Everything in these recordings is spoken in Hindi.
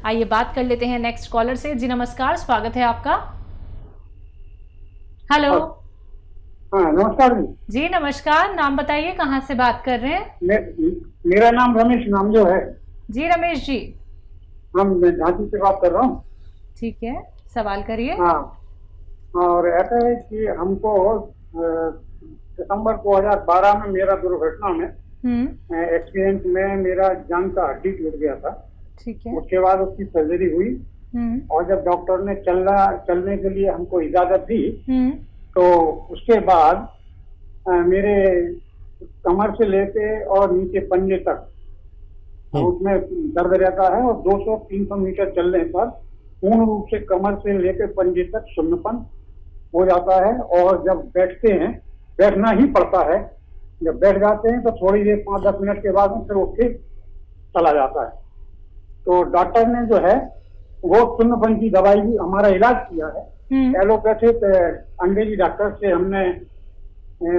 आइए बात कर लेते हैं नेक्स्ट कॉलर से। जी नमस्कार, स्वागत है आपका। हेलो। हाँ नमस्कार जी। जी नमस्कार, नाम बताइए, कहाँ से बात कर रहे हैं? मेरा नाम रमेश नाम जो है। जी रमेश जी। मैं झांसी से बात कर रहा हूँ। ठीक है, सवाल करिए। हाँ, और ऐसा है कि हमको दिसंबर 2012 में मेरा दुर्घटना में एक्सीडेंट में मेरा जांघ का हड्डी टूट गया था। ठीक है। उसके बाद उसकी सर्जरी हुई और जब डॉक्टर ने चलने के लिए हमको इजाजत दी तो उसके बाद मेरे कमर से लेके और नीचे पंजे तक उसमें दर्द रहता है और 200-300 मीटर चलने पर पूर्ण रूप से कमर से लेकर पंजे तक शून्यपन हो जाता है। और जब बैठते हैं, बैठना ही पड़ता है, जब बैठ जाते हैं तो थोड़ी देर 5-10 मिनट के बाद फिर उठ के चला जाता है। तो डॉक्टर ने जो है वो शून्यपन की दवाई भी हमारा इलाज किया है। एलोपैथिक अंग्रेजी डॉक्टर से हमने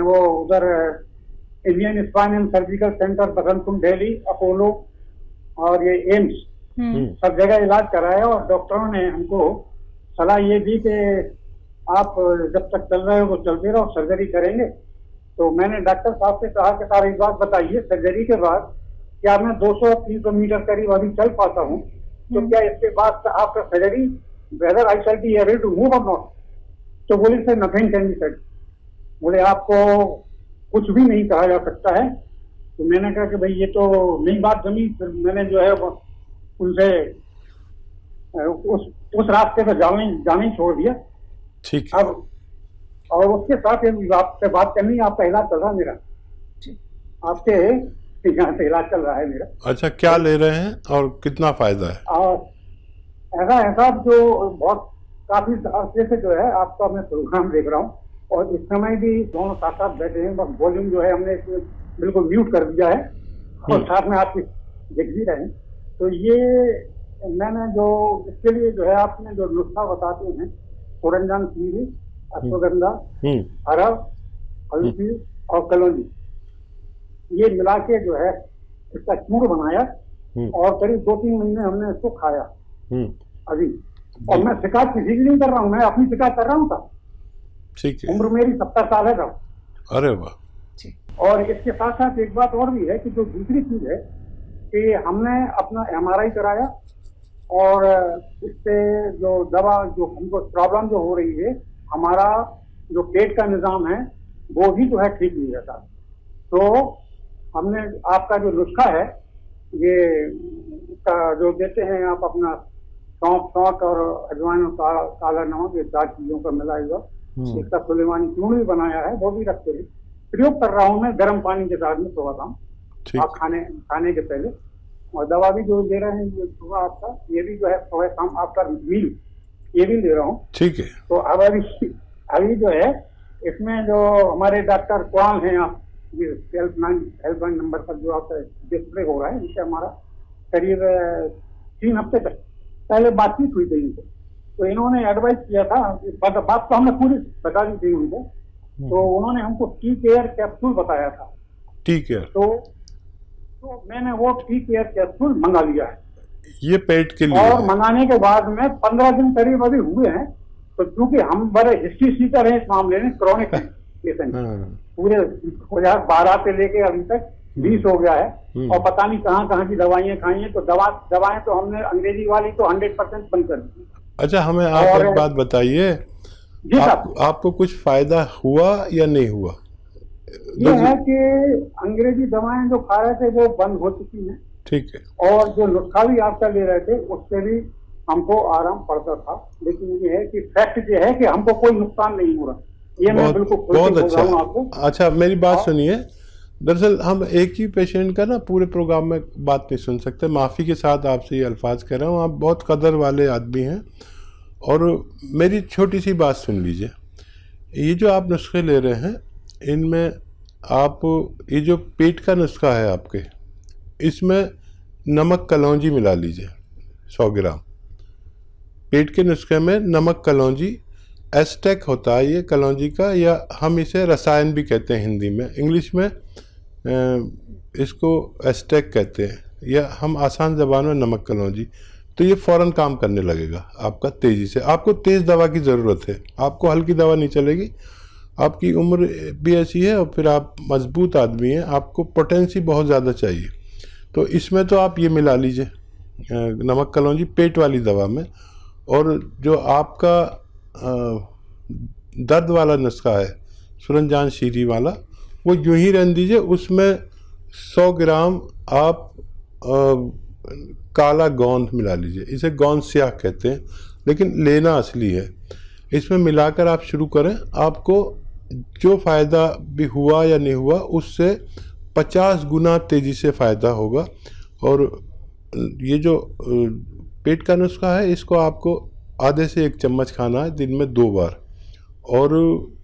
वो उधर Indian spine and surgical centre Vasant Kunj Delhi, Apollo और ये एम्स सब जगह इलाज कराया और डॉक्टरों ने हमको सलाह ये दी कि आप जब तक चल रहे हो तो चलते रहो, सर्जरी करेंगे। तो मैंने डॉक्टर साहब से कहा कि सारी बात बताइए, सर्जरी के बाद क्या मैं 200-300 मीटर करीब अभी चल पाता हूँ, तो क्या इसके बाद after surgery whether I shall be able to move or not? तो बोले sir nothing can be said, बोले आपको कुछ भी नहीं कहा जा सकता है। तो मैंने कहा कि भाई ये तो नई बात जमी। फिर मैंने जो है उनसे उस रास्ते पर जाना ही छोड़ दिया। ठीक अब और उसके साथ आपसे बात करनी, आपका इलाज चल रहा है मेरा, आपके यहाँ से इलाज चल रहा है मेरा। अच्छा, क्या ले रहे हैं और कितना फायदा है? और ऐसा है साहब, जो बहुत काफी अर्से से जो है आपका मैं प्रोग्राम देख रहा हूँ और इस समय भी दोनों साथ साथ बैठे हैं, बस वॉल्यूम जो है हमने बिल्कुल म्यूट कर दिया है और साथ में आपकी देख भी रहे हैं। तो ये मैंने जो इसके लिए जो है आपने जो नुस्खा बताते हैं, सोरंजान सीरी, अश्वगंधा, अरब, हल्दी और कलौंजी, ये मिला के जो है इसका चूर्ण बनाया और करीब 2-3 महीने हमने इसको खाया अभी। और मैं शिकायत किसी की नहीं कर रहा हूँ, मैं अपनी शिकायत कर रहा हूँ साहब। ठीक है। उम्र मेरी 70 साल है साहब। अरे वाह। और इसके साथ साथ एक बात और भी है कि जो दूसरी चीज है कि हमने अपना MRI कराया और इससे जो दवा जो हमको प्रॉब्लम जो हो रही है, हमारा जो पेट का निजाम है वो भी जो है ठीक नहीं रहता। तो हमने आपका जो नुस्खा है ये जो देते हैं आप अपना सौंठ और अजवाइन और काला नमक, ये 4 चीजों का मिला हुआ इसका सुलेमानी चूर्ण भी बनाया है, वो भी रखते हैं। प्रयोग कर रहा हूँ मैं गर्म पानी के साथ में सुबह शाम आप खाने के पहले। और दवा भी जो दे रहे हैं ये सुबह आपका, ये भी जो है सुबह शाम आफ्टर मील ये भी ले रहा हूँ। ठीक है। तो अब अभी जो है इसमें जो हमारे डॉक्टर कुणाल हैं, आप हेल्पलाइन नंबर पर जो आपका डिस्प्ले हो रहा है, इनसे हमारा करीब 3 हफ्ते तक पहले बातचीत हुई थी इनसे। तो इन्होंने एडवाइस किया था, बात तो हमने पूरी बता दी थी उनको। तो उन्होंने हमको टी केयर कैप्सूल बताया था। टी केयर तो मैंने वो टी केयर कैप्सूल मंगा लिया है, ये पेट के लिए। और मंगाने के बाद में 15 दिन करीब अभी हुए हैं। तो क्योंकि हम बड़े हिस्ट्री सीकर हैं इस मामले में, क्रॉनिक पेशेंट पूरे 2012 से लेके अभी तक 20 हो गया है और पता नहीं कहाँ की दवाइयाँ खाई हैं। तो दवाएं तो हमने अंग्रेजी वाली तो 100% बंद कर दी। अच्छा, हमें आप एक बात बताइए, आपको कुछ फायदा हुआ या नहीं हुआ? ये है कि अंग्रेजी दवाएं जो खा रहे थे वो बंद हो चुकी हैं। ठीक है। और जो नुस्खा भी आपका ले रहे थे उससे भी हमको आराम पड़ता था। लेकिन ये है कि फैक्ट ये है कि हमको कोई नुकसान नहीं हो रहा। ये मैं बिल्कुल बहुत अच्छा। आपको। अच्छा, मेरी बात सुनिए। दरअसल हम एक ही पेशेंट का ना पूरे प्रोग्राम में बात नहीं सुन सकते, माफ़ी के साथ आपसे ये अल्फाज कह रहा हूँ। आप बहुत कदर वाले आदमी हैं और मेरी छोटी सी बात सुन लीजिए। ये जो आप नुस्खे ले रहे हैं, इनमें आप ये जो पेट का नुस्खा है आपके, इसमें नमक कलौंजी मिला लीजिए 100 ग्राम। पेट के नुस्खे में नमक कलौंजी, एस्टेक होता है ये कलौंजी का, या हम इसे रसायन भी कहते हैं हिंदी में, इंग्लिश में इसको एस्टेक कहते हैं, या हम आसान ज़बान में नमक कलौंजी। तो ये फ़ौरन काम करने लगेगा आपका तेज़ी से। आपको तेज़ दवा की ज़रूरत है, आपको हल्की दवा नहीं चलेगी। आपकी उम्र भी ऐसी है और फिर आप मजबूत आदमी हैं, आपको पोटेंसी बहुत ज़्यादा चाहिए। तो इसमें तो आप ये मिला लीजिए नमक कलौंजी पेट वाली दवा में। और जो आपका दर्द वाला नुस्खा है सूरजजान शीरी वाला, वो यूं ही रहने दीजिए। उसमें 100 ग्राम आप काला गोंद मिला लीजिए। इसे गोंद स्याह कहते हैं, लेकिन लेना असली है। इसमें मिलाकर आप शुरू करें, आपको जो फ़ायदा भी हुआ या नहीं हुआ उससे 50 गुना तेज़ी से फ़ायदा होगा। और ये जो पेट का नुस्खा है, इसको आपको आधे से 1 चम्मच खाना है दिन में 2 बार। और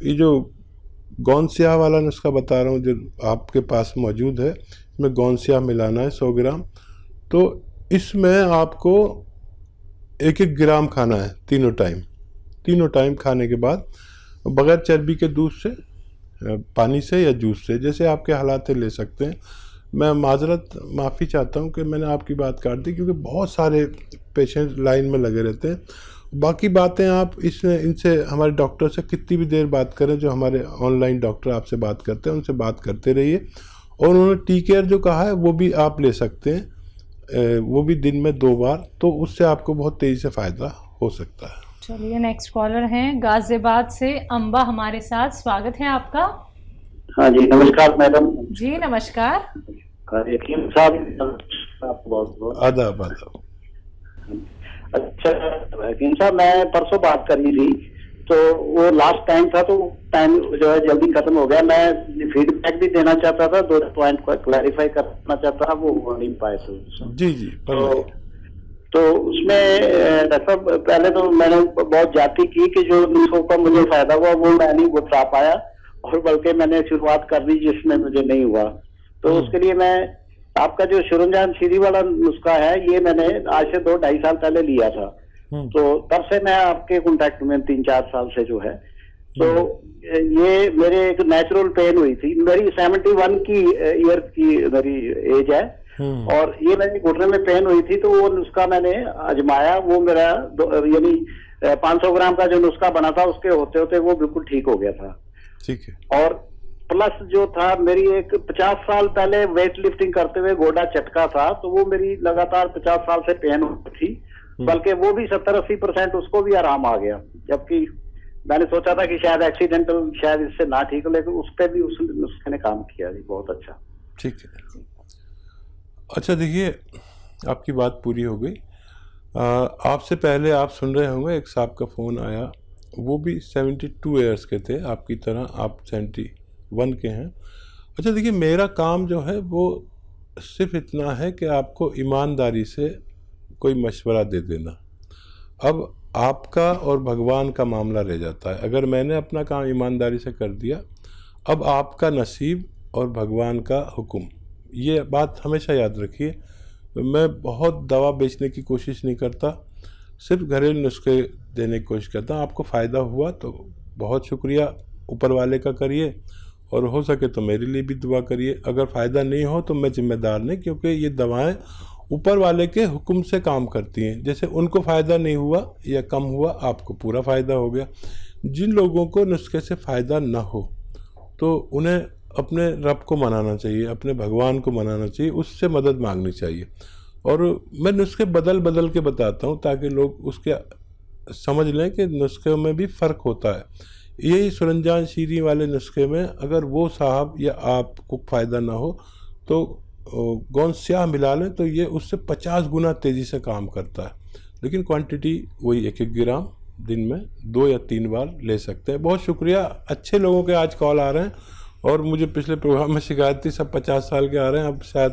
ये जो गोंद स्याह वाला नुस्खा बता रहा हूँ जो आपके पास मौजूद है, इसमें गोंद स्याह मिलाना है 100 ग्राम। तो इसमें आपको 1-1 ग्राम खाना है तीनों टाइम खाने के बाद, बगैर चर्बी के दूध से, पानी से या जूस से, जैसे आपके हालात ले सकते हैं। मैं माफ़ी चाहता हूँ कि मैंने आपकी बात काट दी, क्योंकि बहुत सारे पेशेंट लाइन में लगे रहते हैं। बाकी बातें आप इनसे हमारे डॉक्टर से कितनी भी देर बात करें, जो हमारे ऑनलाइन डॉक्टर आपसे बात करते हैं उनसे बात करते रहिए। और उन्होंने टी केयर जो कहा है वो भी आप ले सकते हैं, वो भी दिन में 2 बार, तो उससे आपको बहुत तेज़ी से फ़ायदा हो सकता है। चलिए, नेक्स्ट कॉलर हैं गाजियाबाद से अम्बा हमारे साथ। स्वागत है आपका। हाँ जी, नमस्कार मैडम। जी नमस्कार। हकीम साहब आपको बहुत बहुत आदाब। अच्छा हकीम साहब, मैं परसों बात करनी थी, तो वो लास्ट टाइम था, तो टाइम जो है जल्दी खत्म हो गया। मैं फीडबैक भी देना चाहता था, 2 पॉइंट को क्लैरिफाई करना चाहता था, वो हो नहीं पाए थे। जी तो उसमें डॉक्टर पहले तो मैंने बहुत जाती की कि जो नुस्खों का मुझे फायदा हुआ वो मैं नहीं बता पाया, और बल्कि मैंने शुरुआत कर दी जिसमें मुझे नहीं हुआ। तो उसके लिए मैं आपका जो सूरजजान शीरी वाला नुस्खा है, ये मैंने आज से 2-2.5 साल पहले लिया था। तो तब से मैं आपके कांटेक्ट में 3-4 साल से जो है, तो ये मेरे एक नेचुरल पेन हुई थी। मेरी 71 की ईयर की मेरी एज है, और ये मेरी घुटने में पेन हुई थी, तो वो नुस्खा मैंने आजमाया। वो मेरा यानी 500 ग्राम का जो नुस्खा बना था, उसके होते होते वो बिल्कुल ठीक हो गया था। ठीक है। और प्लस जो था, मेरी एक 50 साल पहले वेट लिफ्टिंग करते हुए गोडा चटका था, तो वो मेरी लगातार 50 साल से पेन होती थी, बल्कि वो भी 70-80% उसको भी आराम आ गया। जबकि मैंने सोचा था कि शायद एक्सीडेंटल, शायद इससे ना ठीक हो, लेकिन उस पर भी उसने काम किया जी, बहुत अच्छा। ठीक है। अच्छा देखिए, आपकी बात पूरी हो गई। आपसे पहले आप सुन रहे होंगे, एक साहब का फ़ोन आया, वो भी 72 ईयर्स के थे, आपकी तरह आप 71 के हैं। अच्छा देखिए, मेरा काम जो है वो सिर्फ इतना है कि आपको ईमानदारी से कोई मशवरा दे देना। अब आपका और भगवान का मामला रह जाता है। अगर मैंने अपना काम ईमानदारी से कर दिया, अब आपका नसीब और भगवान का हुक्म, ये बात हमेशा याद रखिए। मैं बहुत दवा बेचने की कोशिश नहीं करता, सिर्फ घरेलू नुस्खे देने की कोशिश करता हूँ। आपको फ़ायदा हुआ तो बहुत शुक्रिया, ऊपर वाले का करिए, और हो सके तो मेरे लिए भी दुआ करिए। अगर फ़ायदा नहीं हो तो मैं जिम्मेदार नहीं, क्योंकि ये दवाएं ऊपर वाले के हुक्म से काम करती हैं। जैसे उनको फ़ायदा नहीं हुआ या कम हुआ, आपको पूरा फ़ायदा हो गया। जिन लोगों को नुस्खे से फ़ायदा ना हो, तो उन्हें अपने रब को मनाना चाहिए, अपने भगवान को मनाना चाहिए, उससे मदद मांगनी चाहिए। और मैं नुस्खे बदल के बताता हूँ, ताकि लोग उसके समझ लें कि नुस्खे में भी फ़र्क होता है। यही सूरजजान शीरी वाले नुस्खे में अगर वो साहब या आपको फ़ायदा ना हो, तो गोंद स्याह मिला लें, तो ये उससे 50 गुना तेज़ी से काम करता है। लेकिन क्वांटिटी वही 1-1 ग्राम दिन में 2 या 3 बार ले सकते हैं। बहुत शुक्रिया। अच्छे लोगों के आज कॉल आ रहे हैं, और मुझे पिछले प्रोग्राम में शिकायत थी सब 50 साल के आ रहे हैं, अब शायद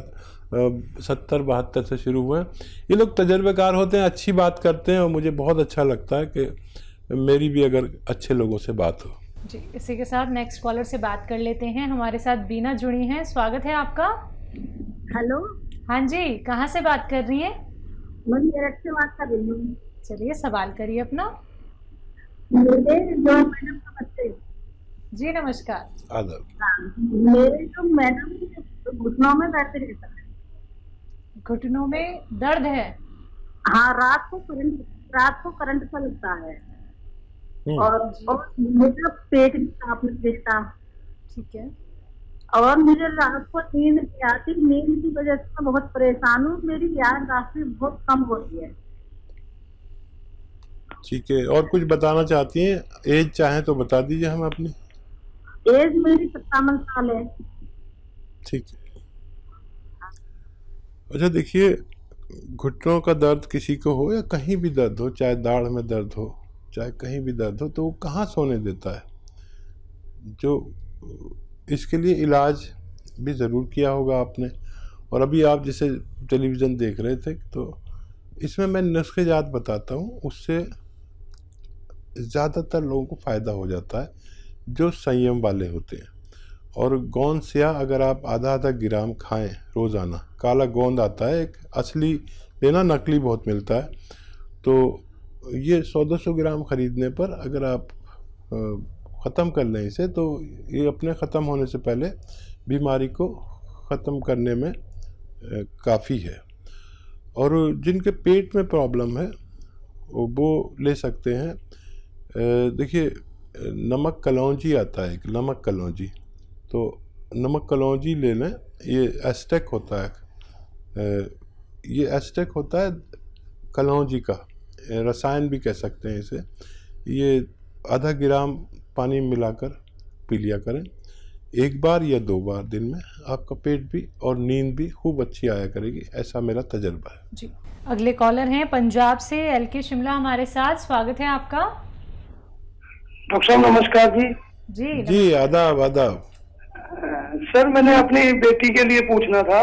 70-72 से शुरू हुए हैं। ये लोग तजर्बेकार होते हैं, अच्छी बात करते हैं, और मुझे बहुत अच्छा लगता है कि मेरी भी अगर अच्छे लोगों से बात हो। जी, इसी के साथ नेक्स्ट कॉलर से बात कर लेते हैं। हमारे साथ बीना जुड़ी हैं। स्वागत है आपका। हेलो। हाँ जी, कहाँ से बात कर रही हैं? मैं मेरठ से बात कर रही हूँ। चलिए, सवाल करिए अपना। मेरे जो मैडम नमस्ते। जी नमस्कार। आदाब। मेरे जो मैडम घुटनों में दर्द रहता है। घुटनों में दर्द है? हाँ, रात को करंट चलता है हम्म। और मेरा पेट भी साफ नहीं देता ठीक है। और मुझे रात को नींद नहीं आती। नींद की वजह से मैं बहुत परेशान हूँ। मेरी याददाश्त बहुत कम होती है। ठीक है, और कुछ बताना चाहती हैं? एज चाहें तो बता दीजिए हम अपनी। एज मेरी 57 साल है। ठीक है। अच्छा देखिए, घुटनों का दर्द किसी को हो या कहीं भी दर्द हो, चाहे दाढ़ में दर्द हो, चाहे कहीं भी दर्द हो, तो वो कहाँ सोने देता है? जो इसके लिए इलाज भी ज़रूर किया होगा आपने। और अभी आप जैसे टेलीविज़न देख रहे थे, तो इसमें मैं नुस्खे-जात बताता हूँ, उससे ज़्यादातर लोगों को फ़ायदा हो जाता है जो संयम वाले होते हैं। और गोंद स्याह अगर आप आधा ग्राम खाएं रोज़ाना, काला गोंद आता है एक, असली लेना नकली बहुत मिलता है, तो ये 100-200 ग्राम ख़रीदने पर अगर आप ख़त्म कर लें इसे, तो ये अपने ख़त्म होने से पहले बीमारी को ख़त्म करने में काफ़ी है। और जिनके पेट में प्रॉब्लम है वो ले सकते हैं। देखिए, नमक कलौंजी आता है, एक नमक कलौंजी, तो नमक कलौंजी ले लें। ये एस्टेक होता है, ये एस्टेक होता है कलौंजी का, रसायन भी कह सकते हैं इसे। ये आधा ग्राम पानी मिलाकर पी लिया करें, 1 बार या 2 बार दिन में। आपका पेट भी और नींद भी खूब अच्छी आया करेगी, ऐसा मेरा तजर्बा है जी। अगले कॉलर हैं पंजाब से LK शिमला हमारे साथ। स्वागत है आपका। डॉक्टर साहब नमस्कार जी। जी। आदाब आदाब। सर, मैंने अपनी बेटी के लिए पूछना था।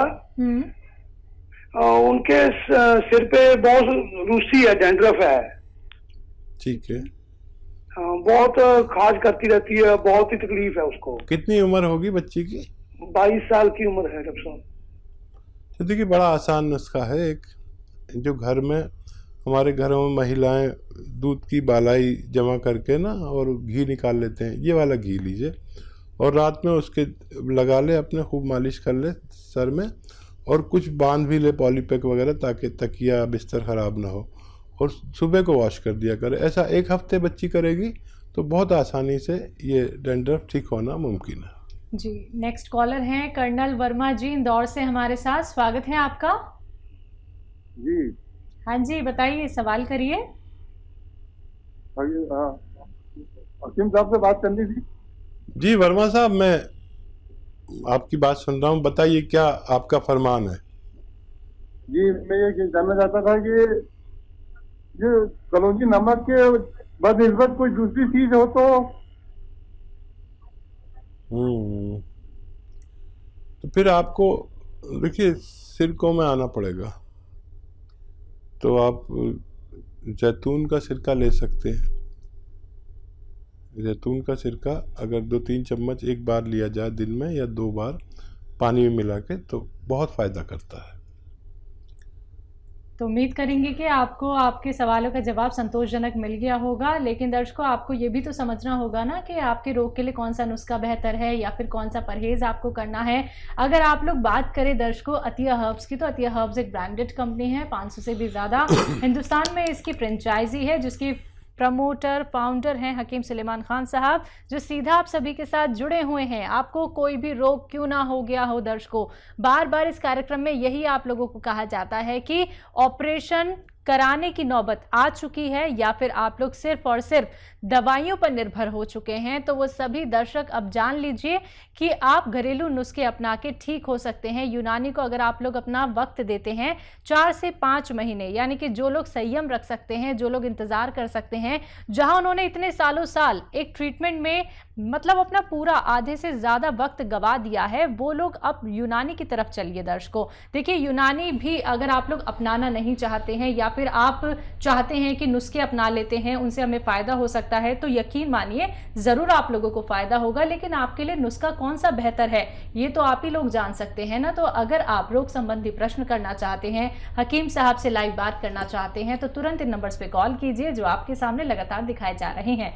उनके सिर पे बहुत रूसी है, डैंड्रफ है। ठीक है। बहुत खाज करती रहती है, बहुत ही तकलीफ है उसको। कितनी उम्र होगी बच्ची की? 22 साल की उम्र है डॉक्टर साहब। तो देखिए, बड़ा आसान नुस्खा है एक, जो घर में, हमारे घरों में महिलाएं दूध की बालाई जमा करके ना और घी निकाल लेते हैं, ये वाला घी लीजिए और रात में उसके लगा ले, अपने खूब मालिश कर ले सर में, और कुछ बांध भी ले पॉलीपैक वगैरह, ताकि तकिया बिस्तर ख़राब ना हो, और सुबह को वॉश कर दिया करे। ऐसा 1 हफ्ते बच्ची करेगी तो बहुत आसानी से ये डैंड्रफ ठीक होना मुमकिन है। जी। नेक्स्ट कॉलर हैं कर्नल वर्मा जी, इंदौर से हमारे साथ। स्वागत है आपका। जी। हाँ जी, बताइए, सवाल करिए। हकीम साहब से बात करनी थी। जी वर्मा साहब, मैं आपकी बात सुन रहा हूँ, बताइए क्या आपका फरमान है? जी, मैं ये जानना चाहता था कि ये कलौंजी नमक के बदनिस्बत कोई दूसरी चीज हो तो फिर आपको देखिए सिरकों में आना पड़ेगा। तो आप जैतून का सिरका ले सकते हैं। जैतून का सिरका अगर 2-3 चम्मच एक बार लिया जाए दिन में, या 2 बार पानी में मिला के, तो बहुत फ़ायदा करता है। तो उम्मीद करेंगे कि आपको आपके सवालों का जवाब संतोषजनक मिल गया होगा। लेकिन दर्शकों, आपको ये भी तो समझना होगा ना कि आपके रोग के लिए कौन सा नुस्खा बेहतर है या फिर कौन सा परहेज आपको करना है। अगर आप लोग बात करें दर्शकों अतिया हर्ब्स की, तो अतिया हर्ब्स एक ब्रांडेड कंपनी है। 500 से भी ज़्यादा हिंदुस्तान में इसकी फ्रेंचाइजी है, जिसकी प्रमोटर फाउंडर हैं हकीम सुलेमान खान साहब, जो सीधा आप सभी के साथ जुड़े हुए हैं। आपको कोई भी रोग क्यों ना हो गया हो दर्शकों, बार बार इस कार्यक्रम में यही आप लोगों को कहा जाता है कि ऑपरेशन कराने की नौबत आ चुकी है या फिर आप लोग सिर्फ और सिर्फ दवाइयों पर निर्भर हो चुके हैं, तो वो सभी दर्शक अब जान लीजिए कि आप घरेलू नुस्खे अपना के ठीक हो सकते हैं। यूनानी को अगर आप लोग अपना वक्त देते हैं 4 से 5 महीने, यानी कि जो लोग संयम रख सकते हैं, जो लोग इंतजार कर सकते हैं, जहां उन्होंने इतने सालों साल एक ट्रीटमेंट में मतलब अपना पूरा आधे से ज्यादा वक्त गवा दिया है, वो लोग अब यूनानी की तरफ चलिए दर्शकों। देखिए, यूनानी भी अगर आप लोग अपनाना नहीं चाहते हैं या फिर आप चाहते हैं कि नुस्खे अपना लेते हैं, उनसे हमें फायदा हो सकता है, तो यकीन मानिए जरूर आप लोगों को फायदा होगा। लेकिन आपके लिए नुस्खा कौन सा बेहतर है ये तो आप ही लोग जान सकते हैं ना। तो अगर आप रोग संबंधी प्रश्न करना चाहते हैं, हकीम साहब से लाइव बात करना चाहते हैं, तो तुरंत इन नंबर्स पे कॉल कीजिए जो आपके सामने लगातार दिखाए जा रहे हैं।